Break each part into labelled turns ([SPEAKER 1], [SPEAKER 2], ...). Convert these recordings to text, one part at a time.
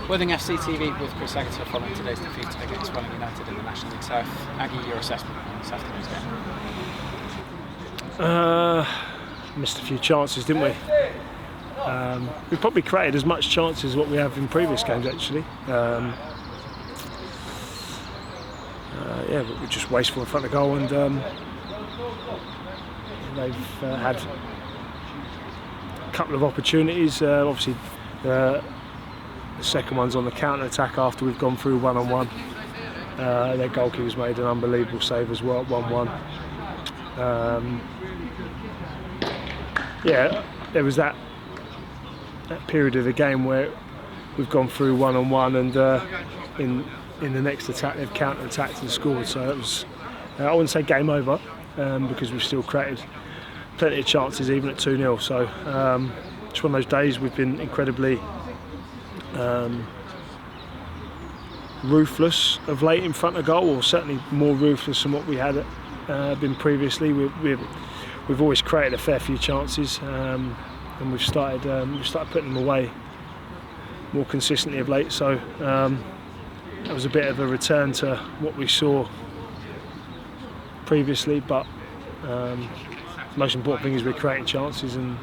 [SPEAKER 1] Worthing FC TV with Chris Agutter following today's defeat against Welling United in the National League South. Aggie, your assessment on this afternoon's game?
[SPEAKER 2] Missed a few chances, didn't we? We probably created as much chances as what we have in previous games, actually. But we're just wasteful in front of goal, and they've had a couple of opportunities. Obviously, the second one's on the counter-attack after we've gone through one-on-one. Their goalkeeper's made an unbelievable save as well at 1-1. There was that period of the game where we've gone through one-on-one, and in the next attack they've counter-attacked and scored. So it was, I wouldn't say game over, because we've still created plenty of chances even at 2-0. So just one of those days. We've been incredibly ruthless of late in front of goal, or certainly more ruthless than what we had been previously. We've always created a fair few chances, and we've started putting them away more consistently of late. So that was a bit of a return to what we saw previously, but the most important thing is we're creating chances, and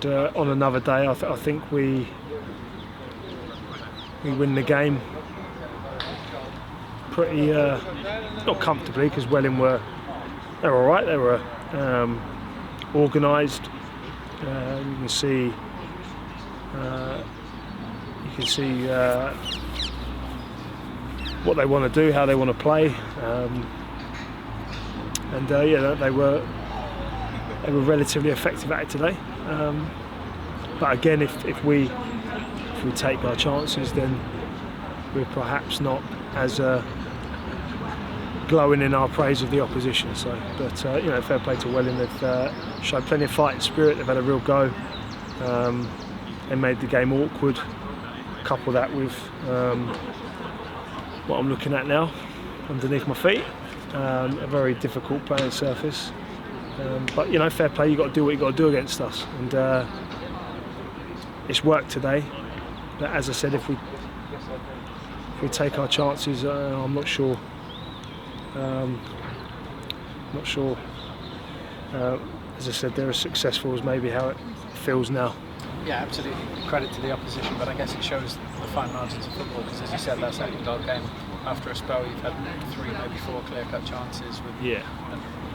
[SPEAKER 2] on another day I think we win the game pretty not comfortably, because Welling they're all right. They were organised. You can see what they want to do, how they want to play, they were relatively effective at it today. But again, if we take our chances, then we're perhaps not as glowing in our praise of the opposition. So, but fair play to Welling. They've showed plenty of fighting spirit. They've had a real go. They made the game awkward. Couple that with what I'm looking at now underneath my feet, a very difficult playing surface. But fair play. You've got to do what you've got to do against us, and it's worked today. But as I said, if we take our chances, I'm not sure. As I said, they're as successful as maybe how it feels now.
[SPEAKER 1] Yeah, absolutely. Credit to the opposition, but I guess it shows the fine margins of football, because as you said, that second goal game, after a spell, you've had 3, maybe 4 clear-cut chances with a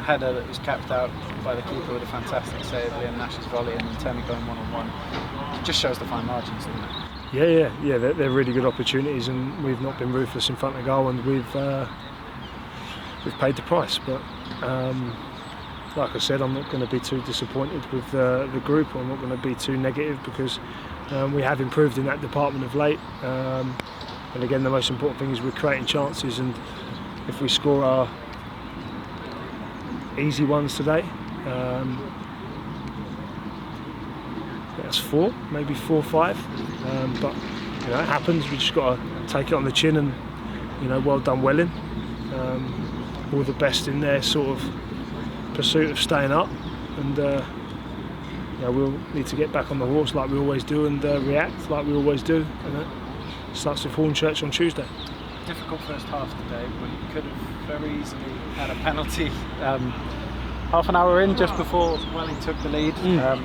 [SPEAKER 1] header that was capped out by the keeper with a fantastic save, Liam Nash's volley, and then Tony going one-on-one. It just shows the fine margins, doesn't it?
[SPEAKER 2] Yeah. They're really good opportunities, and we've not been ruthless in front of goal, and we've paid the price. But like I said, I'm not going to be too disappointed with the group. I'm not going to be too negative, because we have improved in that department of late. And again, the most important thing is we're creating chances, and if we score our easy ones today, that's 4, maybe 4 or 5. But it happens. We just got to take it on the chin, and well done, Welling. All the best in their sort of pursuit of staying up, and we'll need to get back on the horse like we always do, and react like we always do. And it starts with Hornchurch on Tuesday.
[SPEAKER 1] Difficult first half today, but you could have very easily had a penalty half an hour in, just before Welling took the lead, and there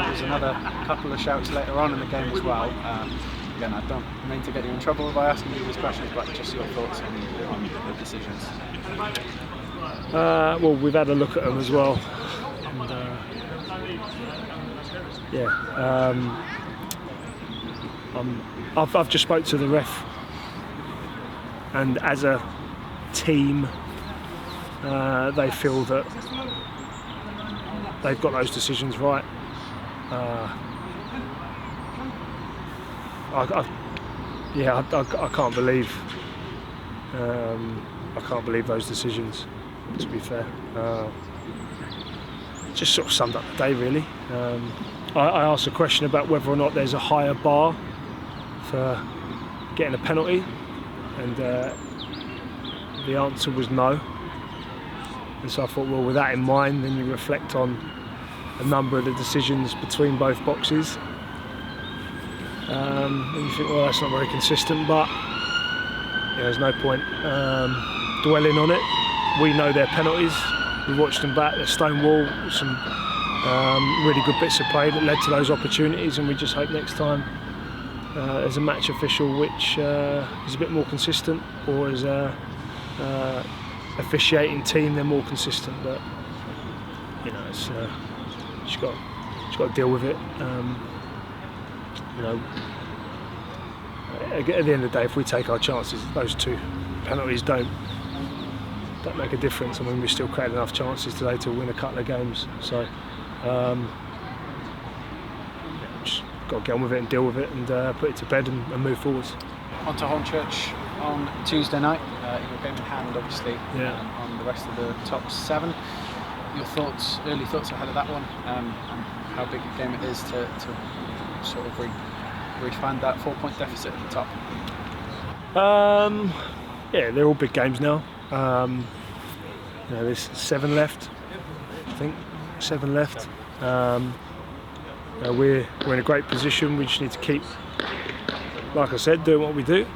[SPEAKER 1] was another couple of shouts later on in the game as well. Again, I don't mean to get you in trouble by asking you these questions, but just your thoughts on the decisions.
[SPEAKER 2] Well, we've had a look at them as well, and I've just spoke to the ref, and as a team, they feel that they've got those decisions right. I can't believe those decisions, to be fair. Just sort of summed up the day, really. I asked a question about whether or not there's a higher bar for getting a penalty, and the answer was no. And so I thought, well, with that in mind, then you reflect on a number of the decisions between both boxes. And you think, well, that's not very consistent, but there's no point dwelling on it. We know their penalties. We watched them back. They're Stonewall, some really good bits of play that led to those opportunities, and we just hope next time as a match official which is a bit more consistent, or as a officiating team they're more consistent. But it's just got to deal with it. At the end of the day, if we take our chances, those 2 penalties don't make a difference. I mean, we still created enough chances today to win a couple of games. So just got to get on with it and deal with it, and put it to bed and move forwards.
[SPEAKER 1] On to Hornchurch on Tuesday night. Your game in hand, obviously, on the rest of the top 7. Your early thoughts ahead of that one, and how big a game it is to sort of refund that 4-point deficit at the top.
[SPEAKER 2] They're all big games now. There's 7 left, I think. 7 left. We're in a great position. We just need to keep, like I said, doing what we do.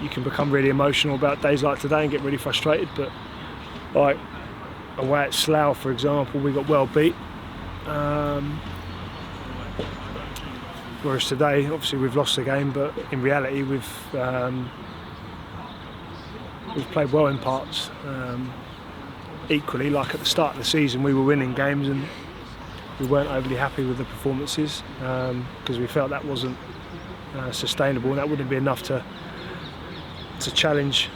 [SPEAKER 2] You can become really emotional about days like today and get really frustrated, but like away at Slough, for example, we got well beat. Whereas today, obviously, we've lost the game, but in reality, we've played well in parts. Equally, like at the start of the season, we were winning games and we weren't overly happy with the performances because we felt that wasn't sustainable, and that wouldn't be enough to challenge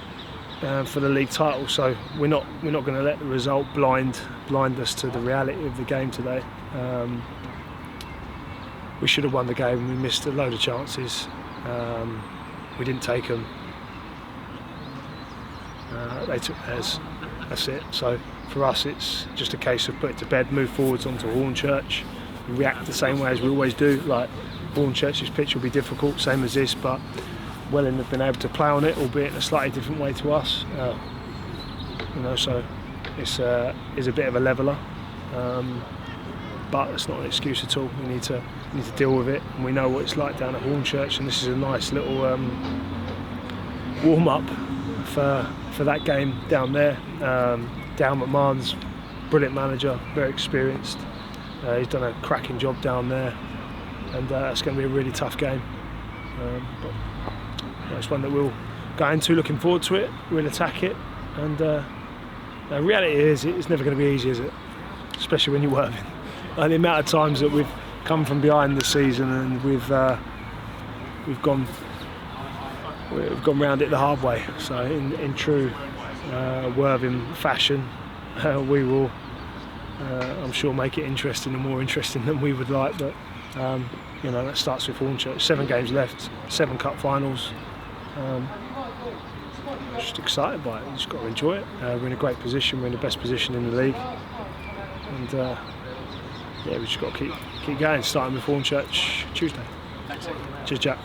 [SPEAKER 2] for the league title. So we're not going to let the result blind us to the reality of the game today. We should have won the game. We missed a load of chances. We didn't take them. They took theirs. That's it. So for us, it's just a case of put it to bed, move forwards onto Hornchurch, react the same way as we always do. Like Hornchurch's pitch will be difficult, same as this, but Welling have been able to play on it, albeit in a slightly different way to us. So it's a bit of a leveller. But it's not an excuse at all. We need to deal with it, and we know what it's like down at Hornchurch, and this is a nice little warm-up for that game down there. Down McMahon's brilliant manager, very experienced. He's done a cracking job down there, and it's going to be a really tough game. But it's one that we'll go into, looking forward to it. We'll attack it, and the reality is it's never going to be easy, is it? Especially when you're working. The amount of times that we've come from behind this season and we've gone round it the hard way. So in true Worthing fashion, we will, I'm sure, make it interesting and more interesting than we would like. But that starts with Hornchurch. 7 games left, 7 cup finals. Just excited by it. You just got to enjoy it. We're in a great position. We're in the best position in the league, and we just got to keep going. Starting with Hornchurch Tuesday.
[SPEAKER 1] Thanks.
[SPEAKER 2] Cheers, Jack.